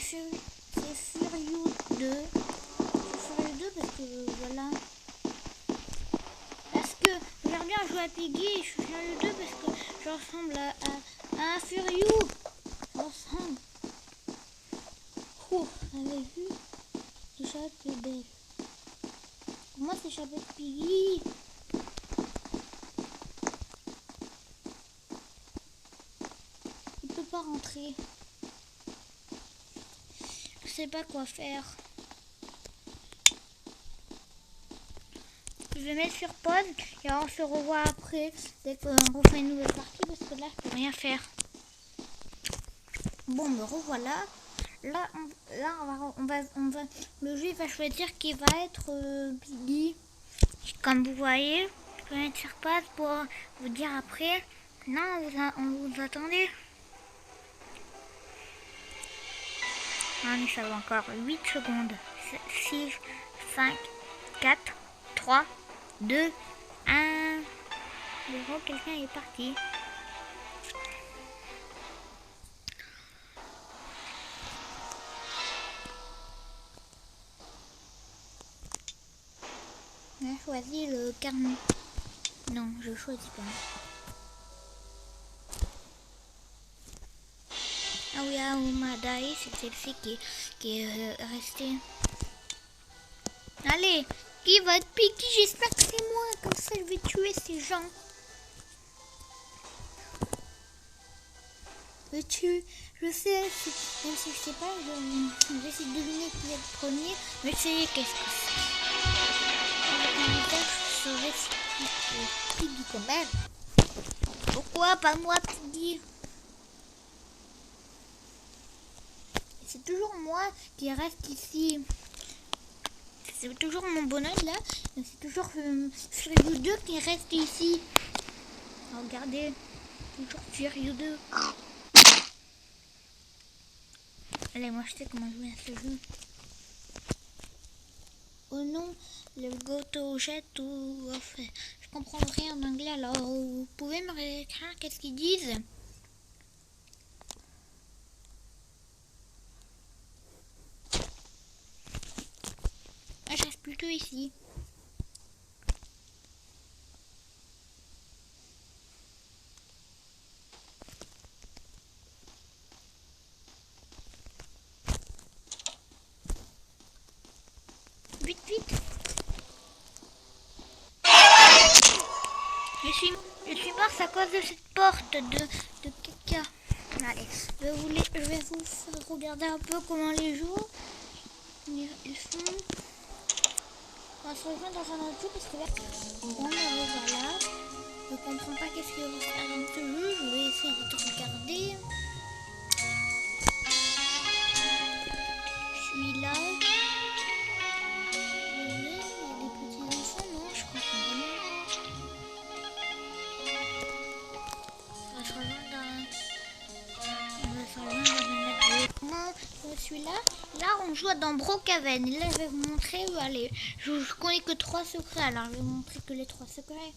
Furious 2. Furious 2 parce que voilà. Parce que j'aime bien jouer à Piggy et je suis Furious 2 parce que je ressemble à un Furious. Je ressemble. Oh, vous avez vu? L'échappe est belle. Pour moi, c'est l'échappe de Piggy. Il peut pas rentrer. Je sais pas quoi faire. Je vais mettre sur pause et on se revoit après dès qu'on refait une nouvelle partie parce que là je peux rien faire. Bon, me revoilà. Là, on va le jeu va choisir qui va être Piggy. Comme vous voyez, je peux mettre sur pause pour vous dire après. Non, on vous attendez. Allez, ça va encore 8 secondes. 6, 5, 4, 3, 2, 1. Bon, quelqu'un est parti. On a choisi le carnet. Non, je choisis pas. Ah oui, Aomadai, c'est celle-ci qui est restée. Allez, qui va être Piggy? J'espère que c'est moi. Comme ça, je vais tuer ces gens. Je sais, même si je sais pas, je vais essayer de deviner qui est le premier. Mais je sais qu'est-ce que c'est. Je saurais c'est Piggy quand même. Pourquoi pas moi, Piggy? C'est toujours moi qui reste ici. C'est toujours mon bonhomme là. C'est toujours Furious 2 qui reste ici. Regardez. Toujours Furious 2. Allez, moi je sais comment jouer à ce jeu. Oh non, le goto jette ou... Enfin, je comprends rien en anglais, alors vous pouvez me réécrire qu'est-ce qu'ils disent? Ah, je reste plutôt ici. Vite, vite. Je suis morte à cause de cette porte de caca. Allez, je vais vous faire regarder un peu comment les jouent. Ils font. On va se rejoindre dans un autre jeu parce que là, on me voilà. Je comprends pas qu'est-ce qu'il va faire dans ce jeu. Je vais essayer de regarder. Je suis là. Il y a des petits enfants, non? Je comprends vraiment. On va se rejoindre dans un autre jeu. Moi, je suis là. Là, on joue dans Brookhaven. Et là, je vais vous montrer où aller. Je connais que 3 secrets. Alors, je vais vous montrer que les 3 secrets.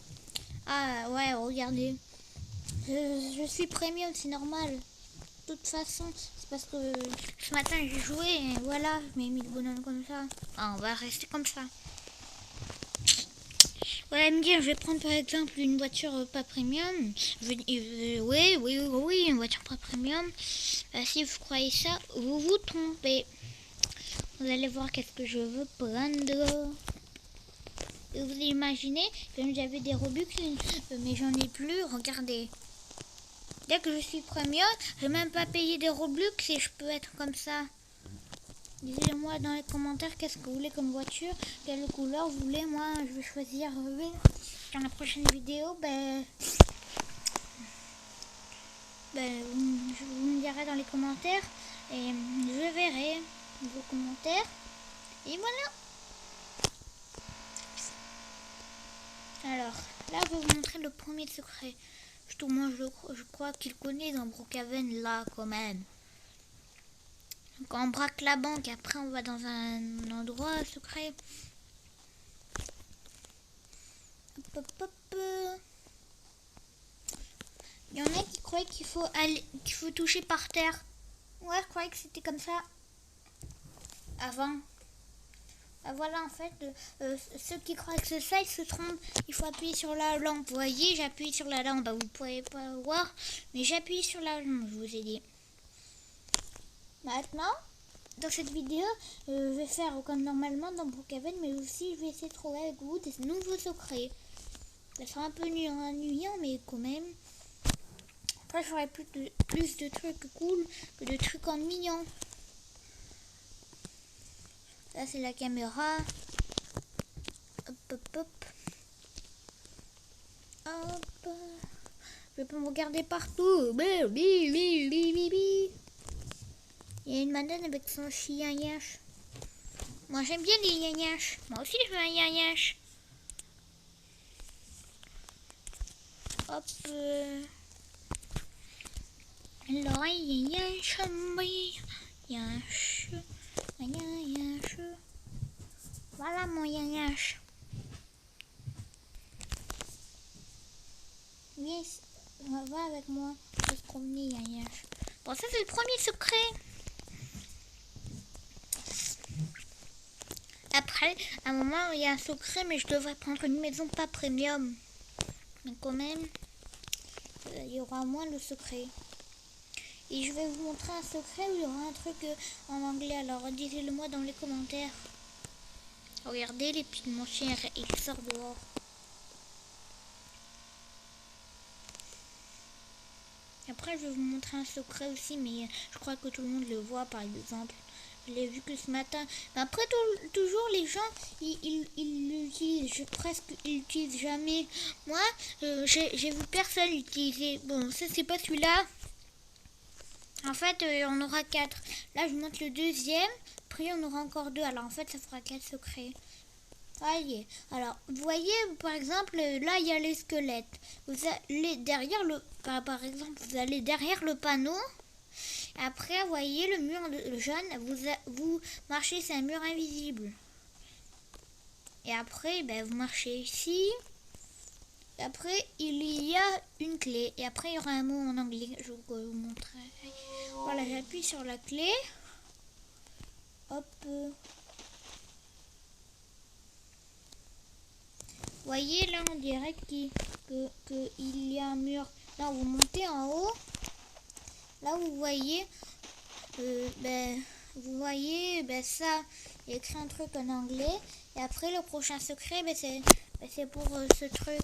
Ah, ouais, regardez. Je suis premium, c'est normal. De toute façon, c'est parce que ce matin, j'ai joué et voilà, je m'ai mis le bonhomme comme ça. Ah, on va rester comme ça. Ouais, me dire, je vais prendre par exemple une voiture pas premium. Oui, une voiture pas premium. Si vous croyez ça, vous vous trompez. Vous allez voir qu'est-ce que je veux prendre. Et vous imaginez, comme j'avais des Robux, mais j'en ai plus, regardez. Dès que je suis premium, je vais même pas payer des Robux et je peux être comme ça. Dites-moi dans les commentaires qu'est-ce que vous voulez comme voiture, quelle couleur vous voulez. Moi, je vais choisir dans la prochaine vidéo. Vous me direz dans les commentaires et je verrai vos commentaires. Et voilà. Alors, là, je vais vous montrer le premier secret. Moi, je crois qu'il connaît dans Brookhaven, là, quand même. Donc, on braque la banque, après, on va dans un endroit secret. Hop, hop, hop. Il y en a qui croyaient qu'il faut toucher par terre. Ouais, je croyais que c'était comme ça. avant. Ah, voilà, en fait, ceux qui croient que c'est ça, ils se trompent. Il faut appuyer sur la lampe. Vous voyez, j'appuie sur la lampe. Bah, vous ne pouvez pas voir, mais j'appuie sur la lampe, je vous ai dit. Maintenant, dans cette vidéo, je vais faire comme normalement dans Brookhaven, mais aussi je vais essayer de trouver avec vous des nouveaux secrets. Ça sera un peu ennuyant, mais quand même. Après, je ferai plus de trucs cool que de trucs ennuyants. Là, c'est la caméra. Hop, hop, hop. Hop. Je peux me regarder partout. Il y a une madame avec son chien yache. Moi, j'aime bien les yagnaches. Moi aussi, je veux un yagnache. Hop. Alors, yagnache. Voilà mon yagnache. Viens, va avec moi. On va se promener, yagnache. Bon, ça, c'est le premier secret. Après, à un moment, il y a un secret, mais je devrais prendre une maison pas premium. Mais quand même, il y aura moins de secrets. Et je vais vous montrer un secret où il y aura un truc en anglais. Alors, dites-le moi dans les commentaires. Regardez, les petits de mon chien, il sort dehors. Après, je vais vous montrer un secret aussi, mais je crois que tout le monde le voit, par exemple. Je l'ai vu que ce matin. Mais après, toujours, les gens, ils l'utilisent. Ils l'utilisent jamais. Moi, j'ai vu personne l'utiliser. Bon, ça, c'est pas celui-là. En fait, on aura 4. Là, je monte le deuxième. Après, on aura encore 2. Alors, en fait, ça fera 4 secrets. Allez. Alors, vous voyez, par exemple, là, il y a les squelettes. Vous allez derrière par exemple, vous allez derrière le panneau. Après, vous voyez le mur jaune. Vous marchez, c'est un mur invisible. Et après, ben, vous marchez ici. Et après, il y a une clé. Et après, il y aura un mot en anglais. Je vais vous montrer. Voilà, j'appuie sur la clé. Hop. Vous voyez, là, on dirait qu'il y a un mur. Là, vous montez en haut. Là, vous voyez, ça, il y a écrit un truc en anglais. Et après, le prochain secret, c'est pour ce truc.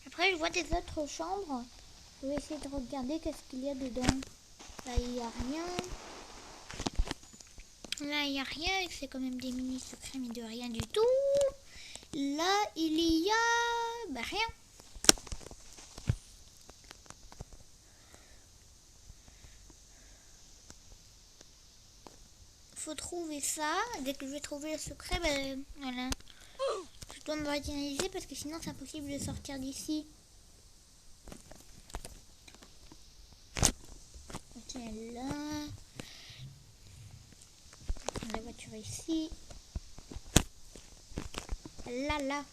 Après, je vois des autres chambres. Je vais essayer de regarder qu'est-ce qu'il y a dedans. Là, il n'y a rien. Là, il n'y a rien. C'est quand même des mini-secrets, mais de rien du tout. Là, il y a rien. Faut trouver ça. Dès que je vais trouver le secret, voilà. Je dois me matérialiser parce que sinon c'est impossible de sortir d'ici. Ok, là. La voiture ici. Là.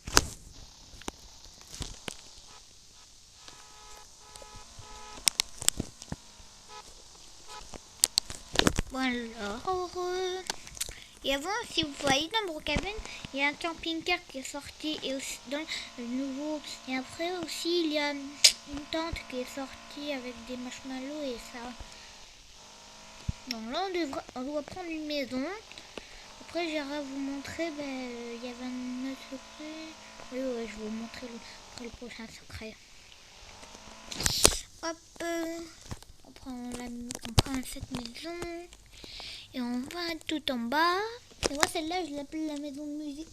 Bon alors, et avant, si vous voyez dans Brookhaven, il y a un camping-car qui est sorti et aussi dans le nouveau. Et après aussi, il y a une tente qui est sortie avec des marshmallows et ça. Bon, là, on doit prendre une maison. Après, j'irai vous montrer, il y avait un autre secret. Oui, je vais vous montrer le prochain secret. Hop, on prend cette maison. Et on va tout en bas. Et moi, celle-là, je l'appelle la maison de musique.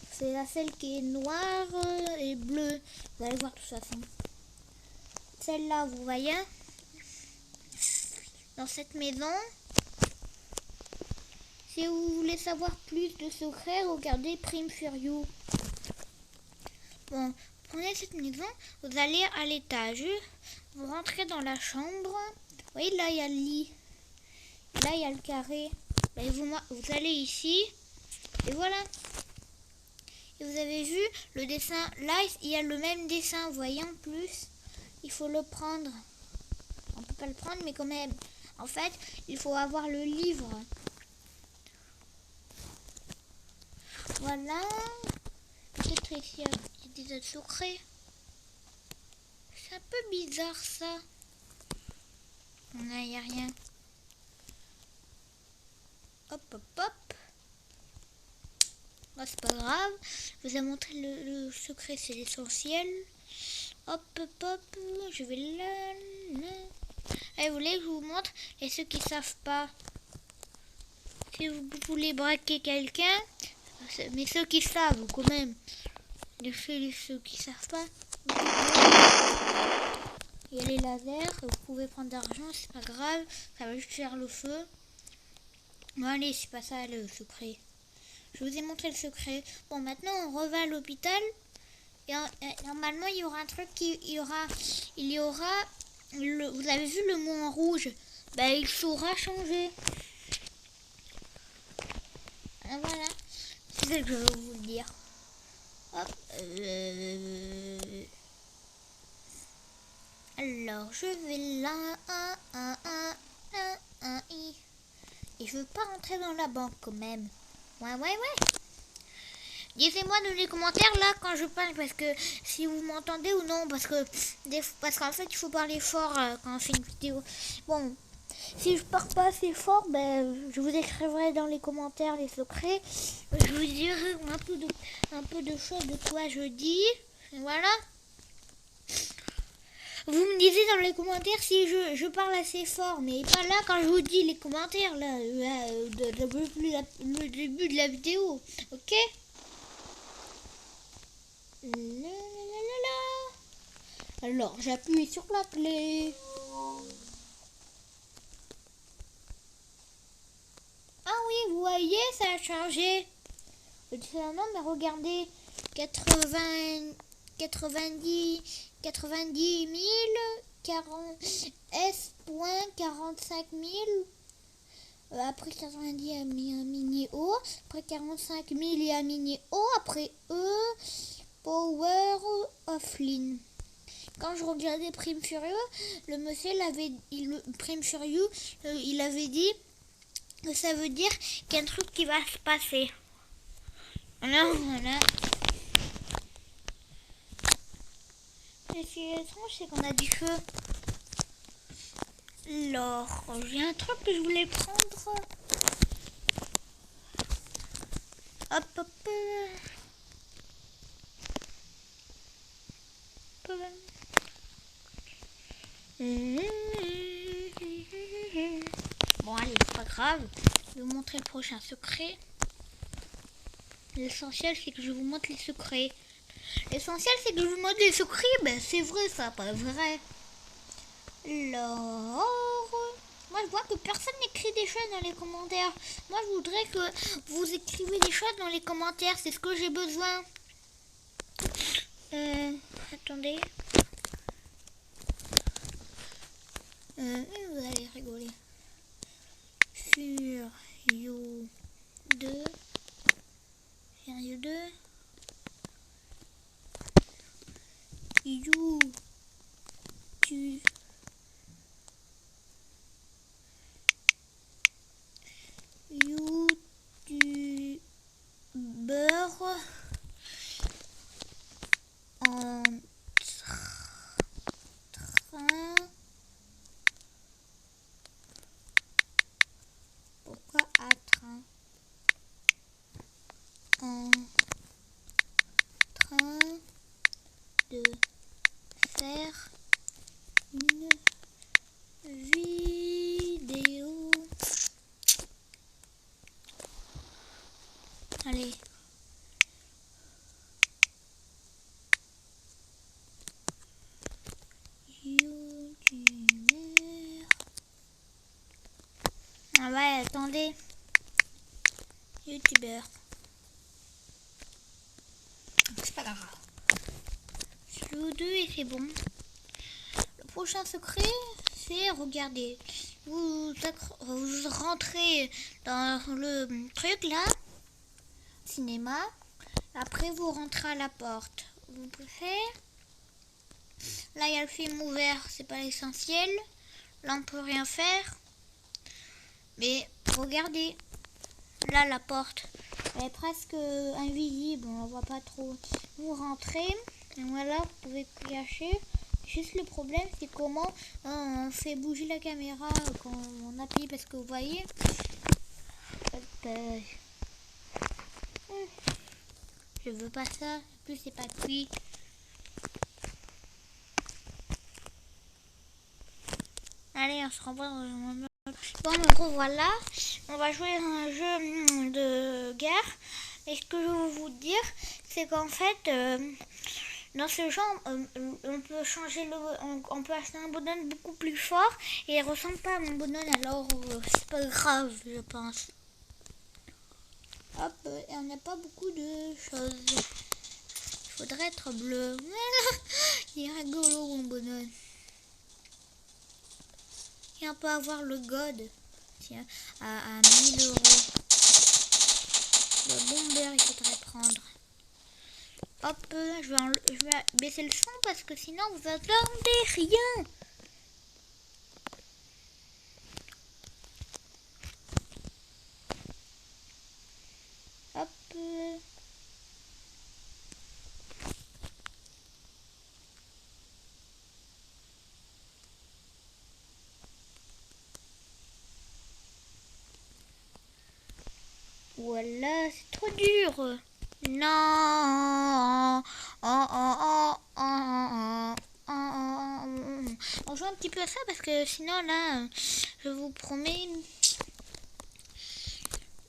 C'est celle qui est noire et bleue. Vous allez voir de toute façon. Celle-là, vous voyez, dans cette maison. Si vous voulez savoir plus de secrets, regardez Prime Furio. Bon, prenez cette maison, vous allez à l'étage. Vous rentrez dans la chambre. Vous voyez, là, il y a le lit. Là, il y a le carré. Et vous allez ici. Et voilà. Et vous avez vu le dessin. Là, il y a le même dessin. Vous voyez, en plus. Il faut le prendre. On peut pas le prendre, mais quand même. En fait, il faut avoir le livre. Voilà. Peut-être ici, il y a des autres secrets. C'est un peu bizarre ça. Là, il n'y a rien. Hop, hop, hop. Oh, c'est pas grave. Je vous ai montré le secret, c'est l'essentiel. Hop, hop, hop. Je vais là. Allez, vous voulez que je vous montre? Et ceux qui savent pas, si vous voulez braquer quelqu'un, mais ceux qui savent quand même, ceux qui savent pas, il y a les lasers, vous pouvez prendre d'argent, c'est pas grave, ça va juste faire le feu. Bon allez, c'est pas ça le secret. Je vous ai montré le secret. Bon, maintenant on revient à l'hôpital. Et normalement il y aura un truc vous avez vu le mot en rouge? Ben il saura changer. Voilà, c'est ce que je veux vous le dire. Hop. Alors je vais là. Et je veux pas rentrer dans la banque quand même. Ouais. Dites-moi dans les commentaires là quand je parle, parce que si vous m'entendez ou non, parce qu'en fait il faut parler fort quand on fait une vidéo. Bon, si je parle pas assez fort, ben je vous écrirai dans les commentaires les secrets. Je vous dirai un peu de choses de quoi je dis. Voilà. Vous me disiez dans les commentaires si je parle assez fort, mais pas là quand je vous dis les commentaires là, le début de la vidéo, ok? Alors j'appuie sur la clé. Ah oui, vous voyez, ça a changé. Non mais regardez, 90 000 40 S.45 000. Après 90, il y a un mini O. Après 45 000, il y a un mini O. Après E, Power Offline. Quand je regardais Prime Furieux, le monsieur Prime Furieux, il avait dit que ça veut dire qu'il y a un truc qui va se passer. Alors voilà. Ce qui est étrange, c'est qu'on a du feu. Alors, j'ai un truc que je voulais prendre. Hop. Bon allez, c'est pas grave. Je vais vous montrer le prochain secret. L'essentiel c'est que je vous montre les secrets. L'essentiel c'est que je vous montre les secrets. Ben c'est vrai ça, pas vrai. Alors, moi je vois que personne n'écrit des choses dans les commentaires. Moi je voudrais que vous écrivez des choses dans les commentaires. C'est ce que j'ai besoin. Attendez. Vous allez rigoler. Furieux 2. Furieux 2. You. Tu. YouTubeur. En train. Pourquoi à train? En train de faire une vidéo. Allez. YouTubeur. Ah ouais, attendez. YouTubeur. C'est pas grave. Le 2 et c'est bon. Le prochain secret, c'est regarder. Vous rentrez dans le truc là, cinéma. Après vous rentrez à la porte. Vous préférez. Là il y a le film ouvert, c'est pas l'essentiel. Là on peut rien faire. Mais regardez. Là la porte. Elle est presque invisible, on ne voit pas trop. Vous rentrez, et voilà, vous pouvez cacher. Juste le problème, c'est comment on fait bouger la caméra quand on appuie, parce que vous voyez, je veux pas ça. En plus, c'est pas cuit. Allez, on se renvoie dans le... Bon, en gros, voilà. On va jouer à un jeu de guerre. Et ce que je veux vous dire, c'est qu'en fait, dans ce jeu, on peut changer on peut acheter un bonhomme beaucoup plus fort. Et il ressemble pas à mon bonhomme, alors c'est pas grave, je pense. Hop, et on n'a pas beaucoup de choses. Il faudrait être bleu. Il est rigolo, mon bonhomme. Et on peut avoir le God. Tiens, à 1000 euros. Le bomber, il faudrait prendre. Hop, je vais baisser le son parce que sinon vous entendez rien. Hop. Voilà, c'est trop dur. Non. On joue un petit peu à ça parce que sinon là, je vous promets,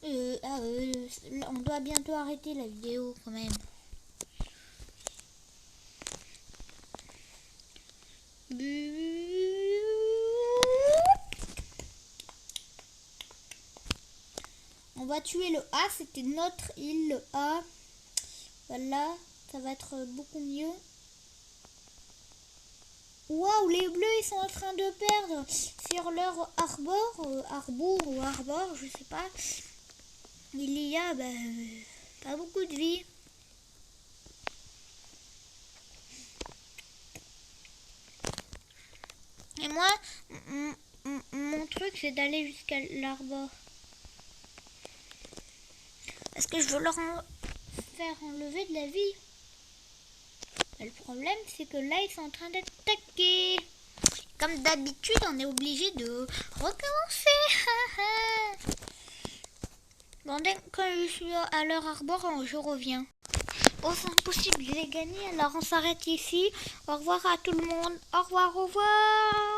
on doit bientôt arrêter la vidéo quand même. On va tuer le A, c'était notre île, le A. Voilà, ça va être beaucoup mieux. Waouh, les bleus, ils sont en train de perdre sur leur arbor, je sais pas. Il y a pas beaucoup de vie. Et moi, mon truc, c'est d'aller jusqu'à l'arbor. Parce que je veux leur faire enlever de la vie. Le problème, c'est que là, ils sont en train d'attaquer. Comme d'habitude, on est obligé de recommencer. Bon, dès que je suis à leur arbor, je reviens. Oh, c'est impossible, j'ai gagné, alors on s'arrête ici. Au revoir à tout le monde. Au revoir, au revoir.